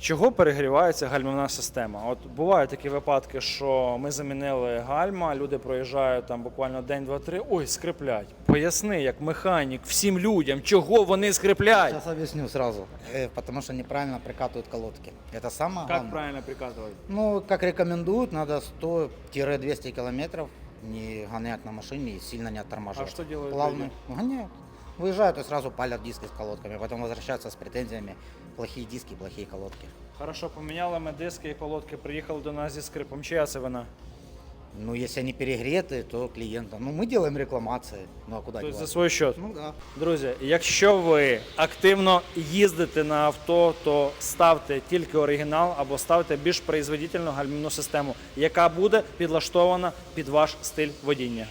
Чого перегрівається гальмівна система? От бувають такі випадки, що ми замінили гальма, люди проїжджають там буквально день, два, три, ой, скриплять. Поясни, як механік, всім людям, чого вони скриплять? Сейчас объясню сразу. Потому что неправильно прикатывают колодки. Это самое Як главное. правильно прикатувати? Ну, как рекомендуют, надо 100-200 километров не гонять на машине и сильно не оттормаживать. А что делают Плавно люди? гоняют. Выезжают и сразу палят диски с колодками, потом возвращаются с претензиями. Плохие диски, плохие колодки. Хорошо, поміняли ми диски і колодки, приїхали до нас зі скрипом. Чия це вина? Ну, если они перегреты, то клиента. Ну, мы делаем рекламации. Ну, а куда Тобто за девать? свій счет. Ну, да. Друзі, якщо ви активно їздите на авто, то ставте тільки оригінал або ставте більш производительну гальмівну систему, яка буде підлаштована під ваш стиль водіння.